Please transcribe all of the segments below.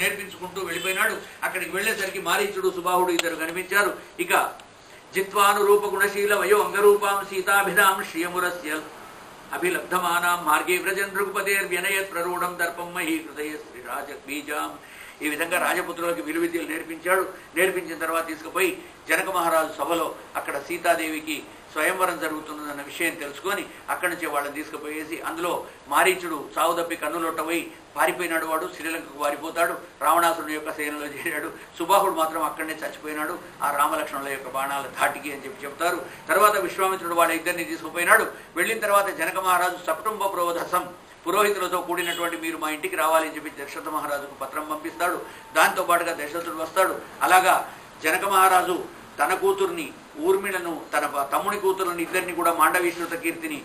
నేర్పించుకుంటూ వెళ్ళిపోయినాడు. అక్కడికి వెళ్లేసరికి మారీచుడు సుబాహుడు ఇద్దరు కనిపించారు. ఇక జిత్వానురూప గుణశీల వయో అంగరూపాం సీతాభిధాం శ్రియమురస్య అభిలబ్ధమానాం మార్గే వ్రజన్ రఘుపదేర్వ్యనయత్ ప్రరూఢం దర్పం మహీ హృదయ శ్రీరాజబీజాం. ఈ విధంగా రాజపుత్రులకు విలువిద్యలు నేర్పించాడు. నేర్పించిన తర్వాత తీసుకుపోయి జనక మహారాజు సభలో అక్కడ సీతాదేవికి స్వయంవరం జరుగుతున్నదన్న విషయం తెలుసుకొని అక్కడి నుంచి వాళ్ళని తీసుకుపోయేసి అందులో మారీచుడు చావు తప్పి కన్నులొట్టపోయి పారిపోయినాడు. వాడు శ్రీలంకకు వారిపోతాడు. రావణాసురుని యొక్క సేనలో చేరాడు. సుబాహుడు మాత్రం అక్కడనే చచ్చిపోయినాడు ఆ రామలక్ష్మణుల యొక్క బాణాల ధాటికి అని చెప్తారు. తర్వాత విశ్వామిత్రుడు వాళ్ళ ఇద్దరిని తీసుకుపోయినాడు. వెళ్ళిన తర్వాత జనక మహారాజు సకుటుంబ ప్రోధసం పురోహితులతో కూడినటువంటి మీరు మా ఇంటికి రావాలని చెప్పి దశరథ మహారాజుకు పత్రం పంపిస్తాడు. దాంతోపాటుగా దశరథుడు వస్తాడు. అలాగా జనక మహారాజు తన కూతుర్ని ఊర్మిళను తన తమ్ముని కూతురుని ఇద్దరిని కూడా మాండవీశ్రుత కీర్తిని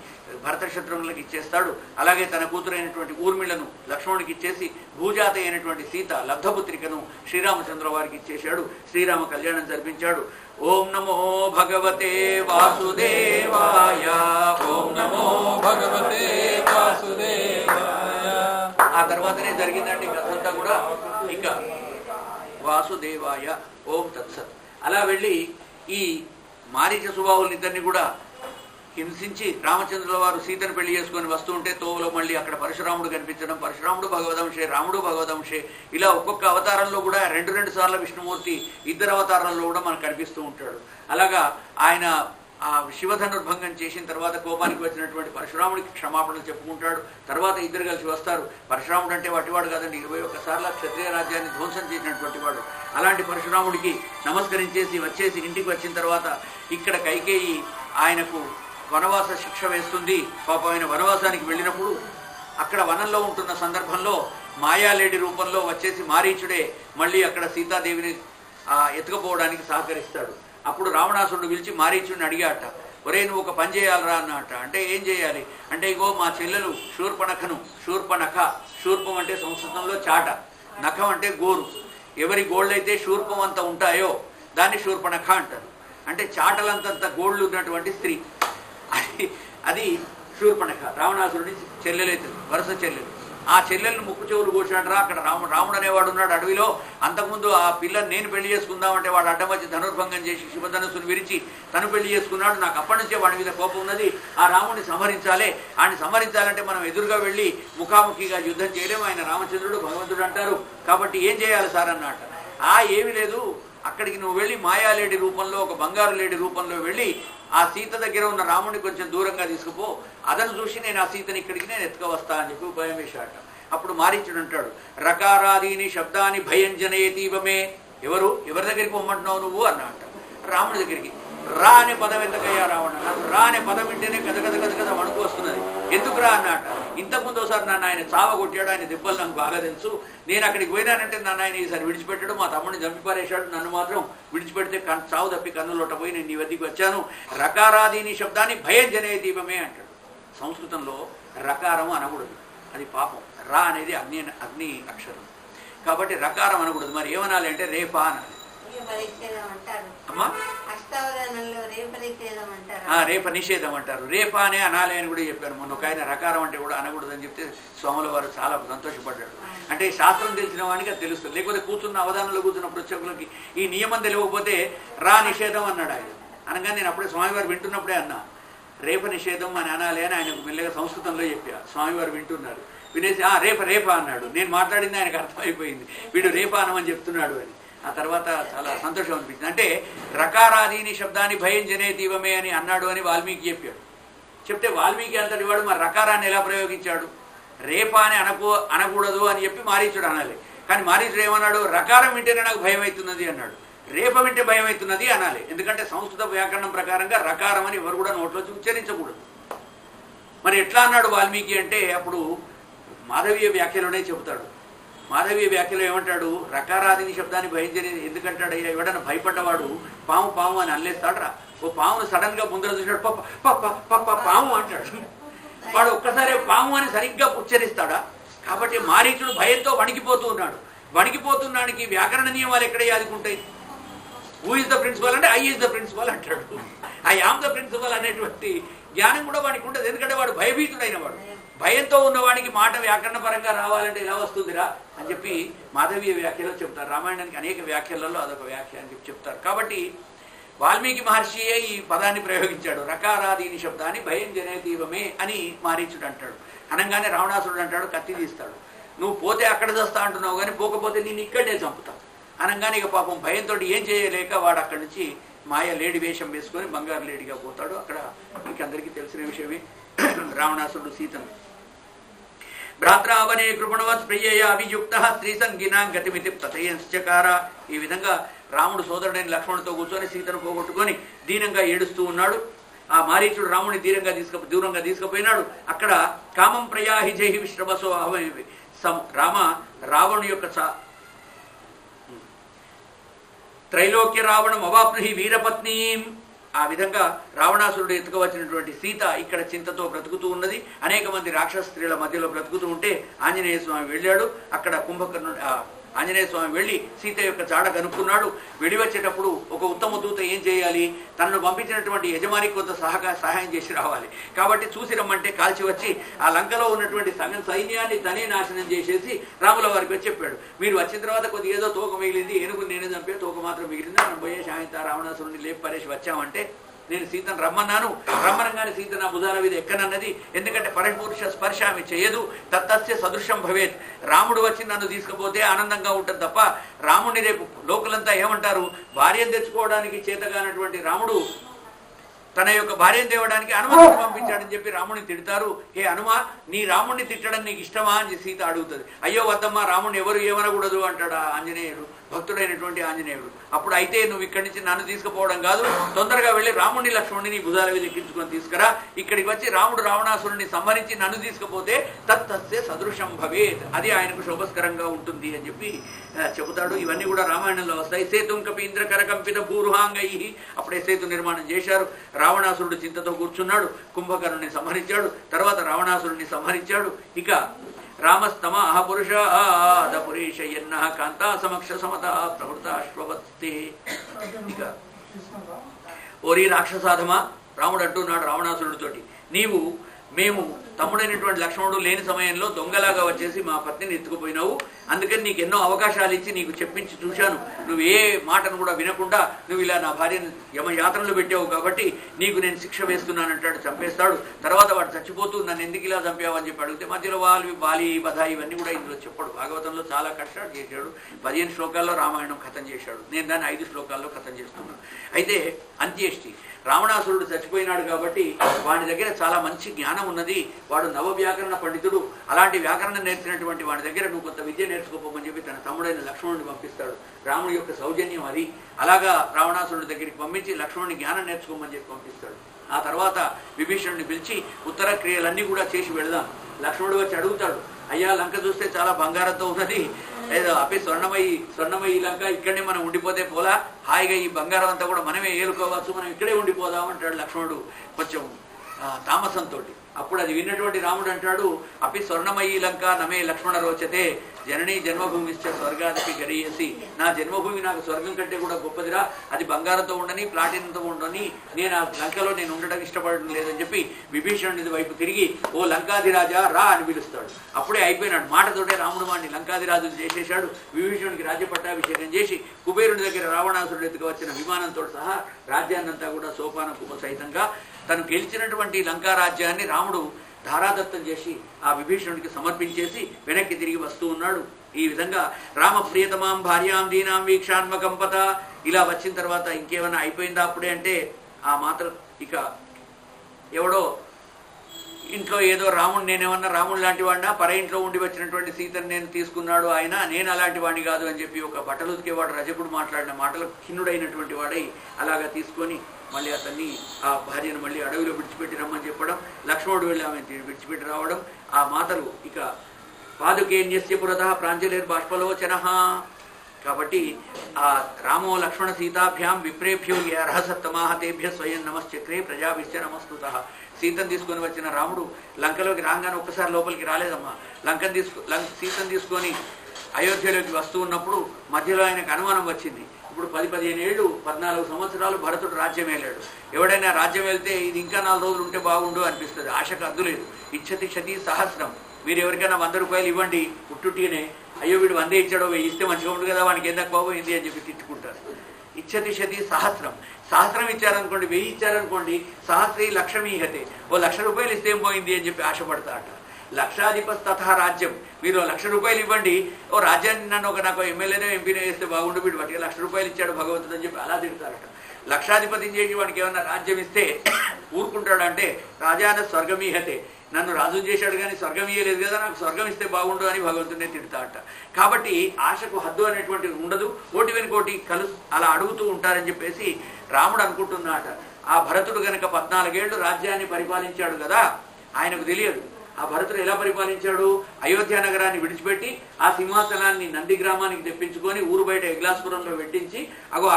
భరత శత్రుఘ్నులకు ఇచ్చేస్తాడు. అలాగే తన కూతురు అయినటువంటి ఊర్మిళను లక్ష్మణుడికి ఇచ్చేసి భూజాత అయినటువంటి సీత లబ్ధపుత్రికను శ్రీరామచంద్ర వారికి ఇచ్చేశాడు. శ్రీరామ కళ్యాణం జరిపించాడు. ఓం నమో భగవతే వాసుదేవాయ. ఓం నమో భగవతే వాసుదేవాయ. ఆ తర్వాతనే జరిగిందండి కథంతా కూడా. ఇక వాసుదేవాయ ఓం తత్సత్. అలా వెళ్ళి ఈ మారీచ సుబాహుల్ని ఇద్దరిని కూడా హింసించి రామచంద్రుల వారు సీతను పెళ్లి చేసుకొని వస్తూ ఉంటే తోవలో మళ్ళీ అక్కడ పరశురాముడు కనిపించడం. పరశురాముడు భగవదంశే, రాముడు భగవదంశే. ఇలా ఒక్కొక్క అవతారంలో కూడా రెండు సార్లు విష్ణుమూర్తి ఇద్దరు అవతారాల్లో కూడా మనకు కనిపిస్తూ ఉంటాడు. అలాగా ఆయన ఆ శివధనుర్భంగం చేసిన తర్వాత కోపానికి వచ్చినటువంటి పరశురాముడికి క్షమాపణలు చెప్పుకుంటాడు. తర్వాత ఇద్దరు కలిసి వస్తారు. పరశురాముడు అంటే వటివాడు కాదండి, 21 సార్లు క్షత్రియ రాజ్యాన్ని ధ్వంసం చేసినటువంటి వాడు. అలాంటి పరశురాముడికి నమస్కరించేసి వచ్చేసి ఇంటికి వచ్చిన తర్వాత ఇక్కడ కైకేయి ఆయనకు వనవాస శిక్ష వేస్తుంది. పాపం ఆయన వనవాసానికి వెళ్ళినప్పుడు అక్కడ వనంలో ఉంటున్న సందర్భంలో మాయాలేడి రూపంలో వచ్చేసి మారీచుడే మళ్ళీ అక్కడ సీతాదేవిని ఎత్తుకుపోవడానికి సహకరిస్తాడు. అప్పుడు రావణాసురుడు పిలిచి మారీచుడిని అడిగాట, ఒరే నువ్వు ఒక పని చేయాలరా అన్నట. అంటే ఏం చేయాలి అంటే, ఇగో మా చెల్లెలు శూర్పణఖను, శూర్పణఖ, శూర్పం అంటే సంస్కృతంలో చాట, నఖం అంటే గోరు, ఎవరి గోళ్ళైతే శూర్పం అంత ఉంటాయో దాన్ని శూర్పణఖ అంటారు. అంటే చాటలంతంత గోళ్ళు ఉన్నటువంటి స్త్రీ, అది శూర్పణఖ. రావణాసురుడి చెల్లెలైతే వరుస చెల్లెలు. ఆ చెల్లెలను ముక్కు చెవులు కోసినట్రా. అక్కడ రాముడు అనేవాడు ఉన్నాడు అడవిలో. అంతకుముందు ఆ పిల్లని నేను పెళ్లి చేసుకుందామంటే వాడు అడ్డం వచ్చి ధనుర్భంగం చేసి శివధనుసును విరిచి తను పెళ్లి చేసుకున్నాడు. నాకు అప్పటి నుంచే వాడి మీద కోపం ఉన్నది. ఆ రాముడిని సంహరించాలి. ఆయన సంహరించాలంటే మనం ఎదురుగా వెళ్ళి ముఖాముఖిగా యుద్ధం చేయలేము. ఆయన రామచంద్రుడు భగవంతుడు అంటారు. కాబట్టి ఏం చేయాలి సార్ అన్నమాట. ఏమీ లేదు, అక్కడికి నువ్వు వెళ్ళి మాయాలేడి రూపంలో, ఒక బంగారు లేడి రూపంలో వెళ్ళి ఆ సీత దగ్గర ఉన్న రాముడిని కొంచెం దూరంగా తీసుకుపో, అదను చూసి నేను ఆ సీతని ఇక్కడికి నేను ఎత్తుకవస్తా అని చెప్పి భయం వేశాట. అప్పుడు మారీచుడు అంటాడు, రకారాదీని శబ్దాన్ని భయం జనయేతీవమే. ఎవరి దగ్గరికి పొమ్మంటున్నావు నువ్వు అన్నమాట. రాముడి దగ్గరికి. రా అనే పదం ఎంతకయ్యా రావణ, నాకు రా అనే పదం వింటేనే కథ వణుకు వస్తున్నది. ఎందుకు రా అన్నమాట. ఇంతకుముందు ఒకసారి నన్ను ఆయన చావ కొట్టాడు, ఆయన దెబ్బలు నాకు బాగా తెలుసు. నేను అక్కడికి పోయినానంటే నన్ను ఆయన ఈసారి విడిచిపెట్టాడు, మా తమ్ముడిని చంపిపారేశాడు, నన్ను మాత్రం విడిచిపెడితే చావు తప్పి కన్నులొట్టపోయి నేను నీ వద్దకు వచ్చాను. రకారాదీని శబ్దాన్ని భయం జనే దీపమే అంటాడు. సంస్కృతంలో రకారం అనకూడదు, అది పాపం. రా అనేది అగ్ని అక్షరం కాబట్టి రకారం అనకూడదు. మరి ఏమనాలి అంటే రేపా అనాలి. అమ్మా రేప నిషేధం అంటారు. రేప అనే అనాలి అని కూడా చెప్పారు. మొన్న ఒక ఆయన రకారం అంటే కూడా అనకూడదు అని చెప్తే స్వాముల వారు చాలా సంతోషపడ్డాడు. అంటే శాస్త్రం తెలిసిన వాడికి అది తెలుస్తుంది. లేకపోతే కూర్చున్న అవధానంలో కూర్చున్న ప్రేక్షకులకి ఈ నియమం తెలియకపోతే రా నిషేధం అన్నాడు ఆయన. అనగా నేను అప్పుడే స్వామివారు వింటున్నప్పుడే అన్నా రేప నిషేధం అని అనాలి అని ఆయనకు మెల్లగా సంస్కృతంలో చెప్పా. స్వామివారు వింటున్నారు. వినేసి రేప అన్నాడు. నేను మాట్లాడింది ఆయనకు అర్థమైపోయింది, వీడు రేప అనమని చెప్తున్నాడు అని. ఆ తర్వాత చాలా సంతోషం అనిపించింది. అంటే రకారాదీని శబ్దాన్ని భయం జనే దీవమే అని అన్నాడు అని వాల్మీకి చెప్పాడు. చెప్తే వాల్మీకి అంతటి వాడు మరి రకారాన్ని ఎలా ప్రయోగించాడు. రేప అని అనకూడదు అని చెప్పి మారీచుడు అనాలి. కానీ మారీచుడు ఏమన్నాడు, రకారం వింటేనే నాకు భయం అవుతున్నది అన్నాడు. రేప వింటే భయం అవుతున్నది అనాలి. ఎందుకంటే సంస్కృత వ్యాకరణం ప్రకారంగా రకారం అని ఎవరు కూడా నోట్లో ఉచ్చరించకూడదు. మరి ఎట్లా అన్నాడు వాల్మీకి అంటే అప్పుడు మాధవీయ వ్యాఖ్యలోనే చెబుతాడు. మాధవీయ వ్యాఖ్యలో ఏమంటాడు, రకారాదిని శబ్దాన్ని భయించని ఎందుకంటాడు. ఎవడన్నా భయపడ్డవాడు పాము అని అనలేస్తాడరా. ఓ పామును సడన్ గా ముందర చూసినాడు, పప్ప పాము అంటాడు. వాడు ఒక్కసారి పాము అని సరిగ్గా ఉచ్చరిస్తాడా. కాబట్టి మారీచుడు భయంతో వణికిపోతూ ఉన్నాడు. వణికిపోతున్నానికి వ్యాకరణ నియమాలు ఎక్కడ యాదుకుంటాయి. హూ ఇస్ ద ప్రిన్సిపల్ అంటే ఐ ఈజ్ ద ప్రిన్సిపల్ అంటాడు. ఐ ఆమ్ ద ప్రిన్సిపల్ అనేటువంటి జ్ఞానం కూడా వాడికి ఉండదు. ఎందుకంటే వాడు భయభీతుడైన వాడు. భయంతో ఉన్నవాడికి మాట వ్యాకరణ పరంగా రావాలంటే ఎలా వస్తుందిరా అని చెప్పి మాధవీయ వ్యాఖ్యలో చెప్తారు. రామాయణానికి అనేక వ్యాఖ్యలలో అదొక వ్యాఖ్య అని చెప్పి చెప్తారు. కాబట్టి వాల్మీకి మహర్షియే ఈ పదాన్ని ప్రయోగించాడు. రకారాదీని శబ్దాన్ని భయం జనేతీవమే అని మారీచుడు అంటాడు. అనగానే రావణాసురుడు అంటాడు, కత్తి తీస్తాడు. నువ్వు పోతే అక్కడ చేస్తా అంటున్నావు, కానీ పోకపోతే నేను ఇక్కడే చంపుతావు అనగానే ఇక పాపం భయంతో ఏం చేయలేక వాడు అక్కడి నుంచి మాయ లేడి వేషం వేసుకొని బంగారు లేడిగా పోతాడు. అక్కడ మీకందరికీ తెలిసిన విషయమే. రావణాసురుడు సీతను భ్రాత్రావనే కృపణవత్ ప్రియయ అభియుక్త స్త్రీ సంగినా గతిమితి ప్రతయంశ్చకార. ఈ విధంగా రాముడు సోదరుడైన లక్ష్మణుడితో కూర్చొని సీతను పోగొట్టుకొని దీనంగా ఏడుస్తూ ఉన్నాడు. ఆ మారీచుడు రాముడిని దూరంగా తీసుకుపోయినాడు. అక్కడ కామం ప్రయాహి జై విశ్రవసో రావణు యొక్క త్రైలోక్య రావణం అవాప్నుహి వీరపత్ని. ఆ విధంగా రావణాసురుడు ఎత్తుకువచ్చినటువంటి సీత ఇక్కడ చింతతో బ్రతుకుతూ ఉన్నది. అనేక మంది రాక్షస స్త్రీల మధ్యలో బ్రతుకుతూ ఉంటే ఆంజనేయ స్వామి వెళ్ళాడు. అక్కడ కుంభకర్ణుడు ఆంజనేయ స్వామి వెళ్ళి సీత యొక్క జాడ కనుక్కున్నాడు. వెళ్ళివచ్చేటప్పుడు ఒక ఉత్తమ దూత ఏం చేయాలి, తనను పంపించినటువంటి యజమానికి కొంత సహాయం చేసి రావాలి. కాబట్టి చూసి రమ్మంటే కాల్చి వచ్చి ఆ లంకలో ఉన్నటువంటి సైన్యాన్ని తనే నాశనం చేసేసి రాముల వారికి వచ్చి చెప్పాడు, మీరు వచ్చిన తర్వాత కొద్దిగా ఏదో తోక మిగిలింది, ఏనుగు నేనే చంపే తోక మాత్రం మిగిలింది, మనం పోయే సాయంత రావణాసురుడిని లేపి పరేసి వచ్చామంటే నేను సీతను రమ్మన్నాను. రమ్మనంగానే సీత నా భుజాల మీద ఎక్కనన్నది. ఎందుకంటే పరపురుష స్పర్శ ఆమె చేయదు. తత్తస్య సదృశం భవేత్. రాముడు వచ్చి నన్ను తీసుకుపోతే ఆనందంగా ఉంటుంది తప్ప రాముడిని రేపు లోకలంతా ఏమంటారు, భార్యను తెచ్చుకోవడానికి చేతగానటువంటి రాముడు తన యొక్క భార్యను తేవడానికి హనుమంతుని పంపించాడని చెప్పి రాముడిని తిడతారు. ఏ హనుమ, నీ రాముడిని తిట్టడం నీకు ఇష్టమా అని సీత అడుగుతుంది. అయ్యో వద్దమ్మా, రాముడిని ఎవరు ఏమనకూడదు అంటాడు ఆంజనేయుడు, భక్తుడైనటువంటి ఆంజనేయుడు. అప్పుడు అయితే నువ్వు ఇక్కడి నుంచి నన్ను తీసుకుపోవడం కాదు, తొందరగా వెళ్ళి రాముడిని లక్ష్మణుడిని భుజాల మీద ఎక్కించుకొని తీసుకురా. ఇక్కడికి వచ్చి రాముడు రావణాసురుడిని సంహరించి నన్ను తీసుకుపోతే తత్తస్య సదృశం భవేత్, అది ఆయనకు శోభస్కరంగా ఉంటుంది అని చెప్పి చెబుతాడు. ఇవన్నీ కూడా రామాయణంలో వస్తాయి. సేతుం కపీంద్ర కరకంపిత భూరుహాంగై. అప్పుడే సేతు నిర్మాణం చేశారు. రావణాసురుడు చింతతో కూర్చున్నాడు. కుంభకర్ణుని సంహరించాడు. తర్వాత రావణాసురుడిని సంహరించాడు. ఇక రామస్తమ పురుషయన్న కాంతా సమక్ష సమత ప్రవృతాశ్వవత్తే. ఇక ఓరి రాక్షసాధమా, రాముడు అంటున్నాడు రావణాసురుడితోటి, మేము తమ్ముడైనటువంటి లక్ష్మణుడు లేని సమయంలో దొంగలాగా వచ్చేసి మా పత్నిని ఎత్తుకుపోయినావు. అందుకని నీకు ఎన్నో అవకాశాలు ఇచ్చి నీకు చెప్పించి చూశాను. నువ్వు ఏ మాటను కూడా వినకుండా నువ్వు ఇలా నా భార్యను యమయాత్రలు పెట్టావు, కాబట్టి నీకు నేను శిక్ష వేస్తున్నానంటాడు. చంపేస్తాడు. తర్వాత వాడు చచ్చిపోతూ నన్ను ఎందుకు ఇలా చంపావు అని చెప్పి అడిగితే మధ్యలో బాలి బధ ఇవన్నీ కూడా ఇందులో చెప్పాడు. భాగవతంలో చాలా కష్టాలు చేశాడు. 15 శ్లోకాల్లో రామాయణం కథం చేశాడు. నేను దాన్ని 5 శ్లోకాల్లో కథం చేస్తున్నాను. అయితే అంత్యేష్టి రావణాసురుడు చచ్చిపోయినాడు కాబట్టి వాడి దగ్గర చాలా మంచి జ్ఞానం ఉన్నది. వాడు నవవ్యాకరణ పండితుడు. అలాంటి వ్యాకరణం నేర్చినటువంటి వాడి దగ్గర నువ్వు కొంత విద్య నేర్చుకోపోమని చెప్పి తన తమ్ముడైన లక్ష్మణుడిని పంపిస్తాడు. రాముడి యొక్క సౌజన్యం అది. అలాగా రావణాసురుడి దగ్గరికి పంపించి లక్ష్మణుని జ్ఞానం నేర్చుకోమని చెప్పి పంపిస్తాడు. ఆ తర్వాత విభీషణుడిని పిలిచి ఉత్తర క్రియలన్నీ కూడా చేసి వెళదాం. లక్ష్మణుడు వచ్చి అడుగుతాడు, అయ్యా లంక చూస్తే చాలా బంగారంతో ఉన్నది, ఏదో అపి స్వర్ణమయి లంక, ఇక్కడనే మనం ఉండిపోతే పోలా, హాయిగా ఈ బంగారం అంతా కూడా మనమే ఏలుకోవచ్చు, మనం ఇక్కడే ఉండిపోదామంటాడు లక్ష్మణుడు కొంచెం తామసంతో. అప్పుడు అది విన్నటువంటి రాముడు అంటాడు, అపి స్వర్ణమయీ లంక నమే లక్ష్మణ రోచతే జననీ జన్మభూమిశ్చ స్వర్గానికి గరీయసి. నా జన్మభూమి నాకు స్వర్గం కంటే కూడా గొప్పదిరా, అది బంగారంతో ఉండని ప్లాటినంతో ఉండని, నేను ఆ లంకలో నేను ఉండడం ఇష్టపడడం లేదని చెప్పి విభీషణుడి వైపు తిరిగి ఓ లంకాధిరాజా రా అని పిలుస్తాడు. అప్పుడే అయిపోయినాడు. మాటతోటే రాముడు వాడిని లంకాధిరాజులు చేసేశాడు. విభీషణుడికి రాజ్య పట్టాభిషేకం చేసి కుబేరుడి దగ్గర రావణాసురుడు ఎత్తుకు వచ్చిన విమానంతో సహా రాజ్యాన్నంతా కూడా సోపాన కుమ సహితంగా తను గెలిచినటువంటి లంకా రాజ్యాన్ని రాముడు ధారాదత్తం చేసి ఆ విభీషణుడికి సమర్పించేసి వెనక్కి తిరిగి వస్తూ ఉన్నాడు. ఈ విధంగా రామ ప్రియతమాం భార్యాం దీనాం వీక్షాన్మకంపత. ఇలా వచ్చిన తర్వాత ఇంకేమైనా అయిపోయిందా అప్పుడే అంటే ఆ మాత్రం ఇక ఎవడో ఇంట్లో ఏదో రాముడు, నేనేమన్నా రాముడు లాంటి వాడినా, పర ఇంట్లో ఉండి వచ్చినటువంటి సీతను నేను తీసుకున్నాడు ఆయన, నేను అలాంటి వాడిని కాదు అని చెప్పి ఒక బట్టలు ఉతికేవాడు రజకుడు మాట్లాడిన మాటలు ఖిన్నుడైనటువంటి వాడై అలాగా తీసుకొని మళ్ళీ అతన్ని ఆ భార్యను మళ్ళీ అడవిలో విడిచిపెట్టి రమ్మని చెప్పడం, లక్ష్మణుడు వెళ్ళి ఆమె విడిచిపెట్టి రావడం. ఆ మాటలు ఇక పాదుకేన్యస్య పురతః ప్రాంజలిర్ బాష్పలోచన. కాబట్టి ఆ రామో లక్ష్మణ సీతాభ్యాం విప్రేభ్యో ఏ అర్హసత్తమాహతేభ్య స్వయం నమశ్చక్రే ప్రజాభిశ్చ నమస్తుత. సీతను తీసుకొని వచ్చిన రాముడు లంకలోకి రాగానే ఒక్కసారి లోపలికి రాలేదమ్మా. సీతను తీసుకొని అయోధ్యలోకి వస్తూ ఉన్నప్పుడు మధ్యలో ఆయనకు అనుమానం వచ్చింది. ఇప్పుడు 10-15 ఏళ్ళు 14 సంవత్సరాలు భరతుడు రాజ్యం వెళ్ళాడు. ఎవడైనా రాజ్యం వెళ్తే ఇది ఇంకా 4 రోజులు ఉంటే బాగుండు అనిపిస్తుంది. ఆశకు అద్దు లేదు. ఇచ్చతి క్షతి సహస్రం. మీరు ఎవరికైనా 100 రూపాయలు ఇవ్వండి పుట్టుటీనే, అయ్యో వీడు 100 ఇచ్చాడో 1000 ఇస్తే మంచిగా ఉంటుంది కదా, వానికి ఎందుకు పోయింది అని చెప్పి తిట్టుకుంటారు. ఇచ్చతి శతి సహస్రం. సహస్రం ఇచ్చారనుకోండి, 1000 ఇచ్చారనుకోండి, సహస్రీ లక్షమీహతే, ఓ 1,00,000 రూపాయలు ఇస్తే ఏం పోయింది అని చెప్పి ఆశపడతాట. లక్షాధిపతి తథా రాజ్యం. మీరు 1,00,000 రూపాయలు ఇవ్వండి, ఓ రాజ్యాన్ని నన్ను నాకు ఎమ్మెల్యేనో ఎంపీనో వేస్తే బాగుండు, వీడు వాటికి 1,00,000 రూపాయలు ఇచ్చాడు భగవంతుడు అని చెప్పి అలా తిడతారట. లక్షాధిపతిని చేసి వాడికి ఏమన్నా రాజ్యం ఇస్తే ఊరుకుంటాడంటే రాజాన స్వర్గమీహతే, నన్ను రాజు చేశాడు కానీ స్వర్గం ఇయ్యలేదు కదా, నాకు స్వర్గం ఇస్తే బాగుండు అని భగవంతుడినే తిడతాట. కాబట్టి ఆశకు హద్దు అనేటువంటిది ఉండదు. ఓటి వెనుకోటి అలా అడుగుతూ ఉంటారని చెప్పేసి రాముడు అనుకుంటున్నాట. ఆ భరతుడు గనక 14 ఏళ్ళు రాజ్యాన్ని పరిపాలించాడు కదా, ఆయనకు తెలియదు ఆ భరతుడు ఎలా పరిపాలించాడు. అయోధ్య నగరాన్ని విడిచిపెట్టి ఆ సింహాసనాన్ని నంది గ్రామానికి తెప్పించుకొని ఊరు బయట ఎగ్లాస్పురంలో పెట్టించి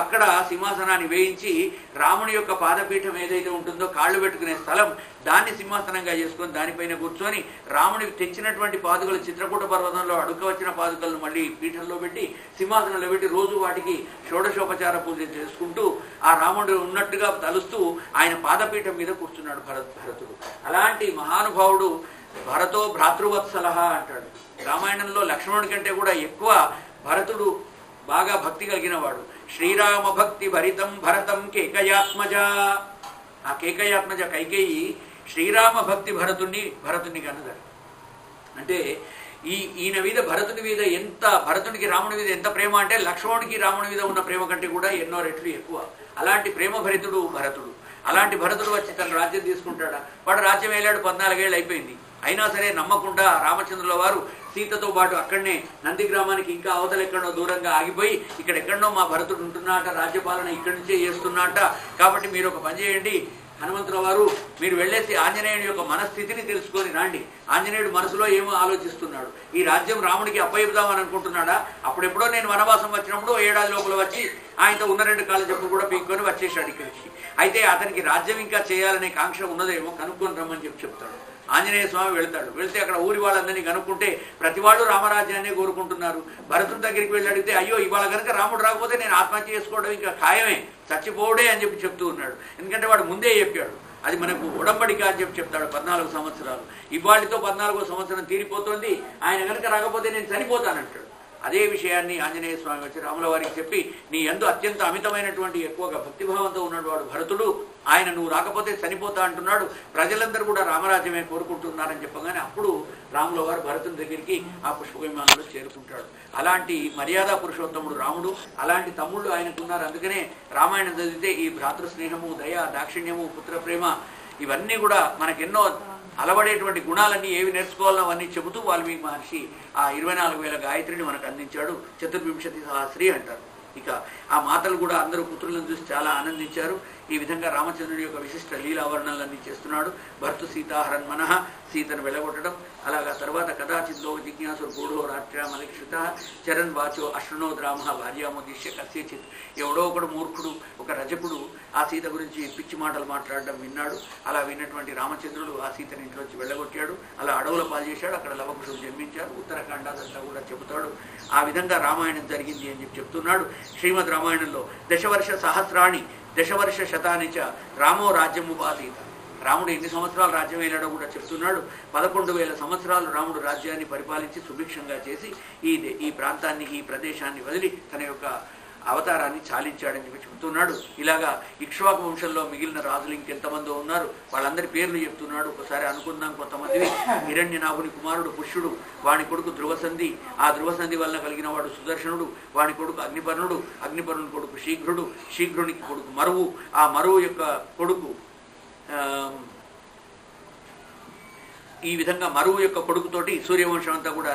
అక్కడ సింహాసనాన్ని వేయించి రాముని యొక్క పాదపీఠం ఏదైతే ఉంటుందో కాళ్ళు పెట్టుకునే స్థలం, దాన్ని సింహాసనంగా చేసుకొని దానిపైన కూర్చొని రాముడికి తెచ్చినటువంటి పాదుకలు చిత్రకూట పర్వతంలో అడుక్క వచ్చిన పాదుకలను మళ్ళీ పీఠంలో పెట్టి సింహాసనంలో పెట్టి రోజు వాటికి షోడశోపచార పూజ చేసుకుంటూ ఆ రాముడు ఉన్నట్టుగా తలుస్తూ ఆయన పాదపీఠం మీద కూర్చున్నాడు భరతుడు. అలాంటి మహానుభావుడు భరతో భ్రాతృవత్సల అంటాడు. రామాయణంలో లక్ష్మణుడి కంటే కూడా ఎక్కువ భరతుడు బాగా భక్తి కలిగిన వాడు. శ్రీరామ భక్తి భరితం భరతం కేకయాత్మజ. ఆ కేకయాత్మజ కైకేయి శ్రీరామ భక్తి భరతుని కన్నదాడు. అంటే ఈయన మీద భరతుని మీద భరతునికి రాముడి మీద ఎంత ప్రేమ అంటే లక్ష్మణుడికి రాముడి మీద ఉన్న ప్రేమ కంటే కూడా ఎన్నో రెట్లు ఎక్కువ. అలాంటి ప్రేమ భరితుడు భరతుడు. అలాంటి భరతుడు వచ్చి తన రాజ్యం తీసుకుంటాడా? వాడు రాజ్యం వెళ్ళాడు, 14 ఏళ్ళు అయిపోయింది. అయినా సరే నమ్మకుండా రామచంద్రుల వారు సీతతో పాటు అక్కడనే నంది గ్రామానికి ఇంకా అవతల ఎక్కడో దూరంగా ఆగిపోయి ఇక్కడ ఎక్కడో మా భరతుడు ఉంటున్నాట, రాజ్యపాలన ఇక్కడి నుంచే చేస్తున్నట్ట, కాబట్టి మీరు ఒక పని చేయండి హనుమంతుల వారు, మీరు వెళ్ళేసి ఆంజనేయుడి యొక్క మనస్థితిని తెలుసుకొని రాండి. ఆంజనేయుడు మనసులో ఏమో ఆలోచిస్తున్నాడు, ఈ రాజ్యం రాముడికి అప్పయిద్దామని అనుకుంటున్నాడా? అప్పుడెప్పుడో నేను వనవాసం వచ్చినప్పుడు 7 ఏళ్ల లోపల వచ్చి ఆయనతో ఉన్న 2 కాళ్ళ చెప్పులు కూడా పీక్కొని వచ్చేసాడు ఇక్కడికి. అయితే అతనికి రాజ్యం ఇంకా చేయాలనే కాంక్ష ఉన్నదేమో, కనుక్కొని రమ్మని చెప్తాడు. ఆంజనేయ స్వామి వెళ్తే అక్కడ ఊరి వాళ్ళందరినీ కనుక్కుంటే ప్రతివాడు రామరాజ్యాన్ని కోరుకుంటున్నారు. భరతుడి దగ్గరికి వెళ్ళి అడిగితే అయ్యో ఇవాళ కనుక రాముడు రాకపోతే నేను ఆత్మహత్య చేసుకోవడం ఇంకా ఖాయమే, చచ్చిపోవడే అని చెప్పి చెప్తూ ఉన్నాడు. ఎందుకంటే వాడు ముందే చెప్పాడు, అది మనకు ఉడంబడిక అని చెప్పి చెప్తాడు. 14 సంవత్సరాలు ఇవాళతో 14వ సంవత్సరం తీరిపోతుంది, ఆయన కనుక రాకపోతే నేను చనిపోతానంటాడు. అదే విషయాన్ని ఆంజనేయ స్వామి వచ్చి రాముల వారికి చెప్పి, నీ యందు అత్యంత అమితమైనటువంటి ఎక్కువగా భక్తిభావంతో ఉన్నవాడు భరతుడు, ఆయన నువ్వు రాకపోతే చనిపోతా అంటున్నాడు, ప్రజలందరూ కూడా రామరాజ్యమే కోరుకుంటున్నారని చెప్పగానే అప్పుడు రాముల వారు భరతుని దగ్గరికి ఆ పుష్ప విమానంలో చేరుకుంటాడు. అలాంటి మర్యాద పురుషోత్తముడు రాముడు, అలాంటి తమ్ముళ్ళు ఆయనకున్నారు. అందుకనే రామాయణం చదివితే ఈ భ్రాతృ స్నేహము, దయ, దాక్షిణ్యము, పుత్రప్రేమ ఇవన్నీ కూడా మనకెన్నో అలవడేటువంటి గుణాలన్నీ ఏవి నేర్చుకోవాలో అవన్నీ చెబుతూ వాల్మీకి మహర్షి ఆ 24,000 గాయత్రిని మనకు అందించాడు. 24 సహస్రీ అంటారు. ఇక ఆ మాటలు కూడా అందరూ పుత్రులను చూసి చాలా ఆనందించారు. ఈ విధంగా రామచంద్రుడి యొక్క విశిష్ట లీలావరణలన్నీ చేస్తున్నాడు. భర్తు సీతాహరన్ మనః, సీతను వెలగొట్టడం. అలాగా తర్వాత కదాచిద్లో జిజ్ఞాసు గూఢో రాత్ర్యామలిక్షిత చరణ్ వాచో అశ్రుణోద్రామ భార్యాముద్దిశ్య కస్యచిత్. ఎవడో ఒకడు మూర్ఖుడు, ఒక రజకుడు ఆ సీత గురించి పిచ్చి మాటలు మాట్లాడడం విన్నాడు. అలా విన్నటువంటి రామచంద్రుడు ఆ సీతని ఇంట్లోంచి వెళ్ళగొట్టాడు. అలా అడవుల పాలు చేశాడు. అక్కడ లవకుశులు జన్మించారు. ఉత్తరాఖండాదంతా కూడా చెబుతాడు. ఆ విధంగా రామాయణం జరిగింది అని చెప్పి చెప్తున్నాడు. శ్రీమద్ రామాయణంలో దశవర్ష సహస్రాణి దశవర్ష శతానిచ రామో రాజ్యముపాధీత. రాముడు ఎన్ని సంవత్సరాలు రాజ్యం వెళ్ళాడో కూడా చెప్తున్నాడు. 11,000 సంవత్సరాలు రాముడు రాజ్యాన్ని పరిపాలించి సుభిక్షంగా చేసి ఈ ప్రాంతాన్ని, ఈ ప్రదేశాన్ని వదిలి తన యొక్క అవతారాన్ని చాలించాడని చెప్పి చెబుతున్నాడు. ఇలాగా ఇక్ష్వాకు వంశంలో మిగిలిన రాజులు ఇంకెంతమందో ఉన్నారు, వాళ్ళందరి పేర్లు చెప్తున్నాడు. ఒకసారి అనుకుందాం. కొంతమందివి హిరణ్యనాభుని కుమారుడు పుష్యుడు, వాని కొడుకు ధ్రువసంధి, ఆ ధ్రువసంధి వలన కలిగిన వాడు సుదర్శనుడు, వాని కొడుకు అగ్నిపర్ణుడు, అగ్నిపర్ణుని కొడుకు శీఘ్రుడు, శీఘ్రునికి కొడుకు మరువు, ఆ మరువు యొక్క కొడుకు ఈ విధంగా మరువు యొక్క కొడుకుతోటి సూర్యవంశం అంతా కూడా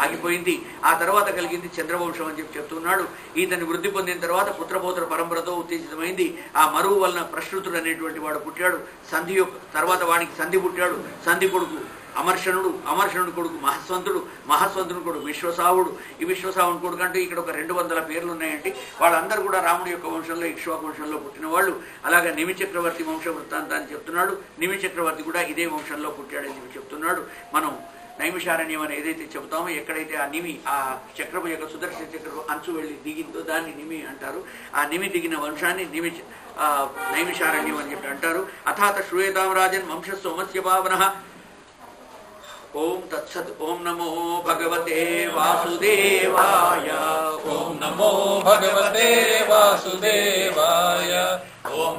ఆగిపోయింది. ఆ తర్వాత కలిగింది చంద్రవంశం అని చెప్పి చెప్తున్నాడు. ఈతని వృద్ధి పొందిన తర్వాత పుత్రపౌత్ర పరంపరతో ఉత్తేజితమైంది. ఆ మరువు వలన ప్రశ్రుతుడు అనేటువంటి వాడు పుట్టాడు. సంధి యొక్క తర్వాత వాడికి సంధి పుట్టాడు. సంధి కొడుకు అమర్షణుడు, అమర్షణుడు కొడుకు మహస్వంతుడు, మహస్వంతుడు కొడుకు విశ్వసావుడు. ఈ విశ్వసావుని కొడుకు అంటే ఇక్కడ ఒక 200 పేర్లు ఉన్నాయంటే వాళ్ళందరూ కూడా రాముడి యొక్క వంశంలో, ఇక్ష్వాకు వంశంలో పుట్టిన వాళ్ళు. అలాగే నిమి చక్రవర్తి వంశ వృత్తాంతాన్ని చెప్తున్నాడు. నిమి చక్రవర్తి కూడా ఇదే వంశంలో పుట్టాడని చెప్పి చెప్తున్నాడు. మనం నైమిషారణ్యం అని ఏదైతే చెబుతామో, ఎక్కడైతే ఆ నిమి, ఆ చక్రము యొక్క సుదర్శన చక్రము అంచు వెళ్ళి దిగిందో దాన్ని నిమి అంటారు. ఆ నిమి దిగిన వంశాన్ని నైమిషారణ్యం అని చెప్పి అంటారు. అథాత శ్రూయతాం రాజన్ వంశ సోమస్య పావనః. ఓం తత్సత్. ఓం నమో భగవతే వాసుదేవాయ. ఓం నమో భగవతే వాసుదేవాయ. ఓం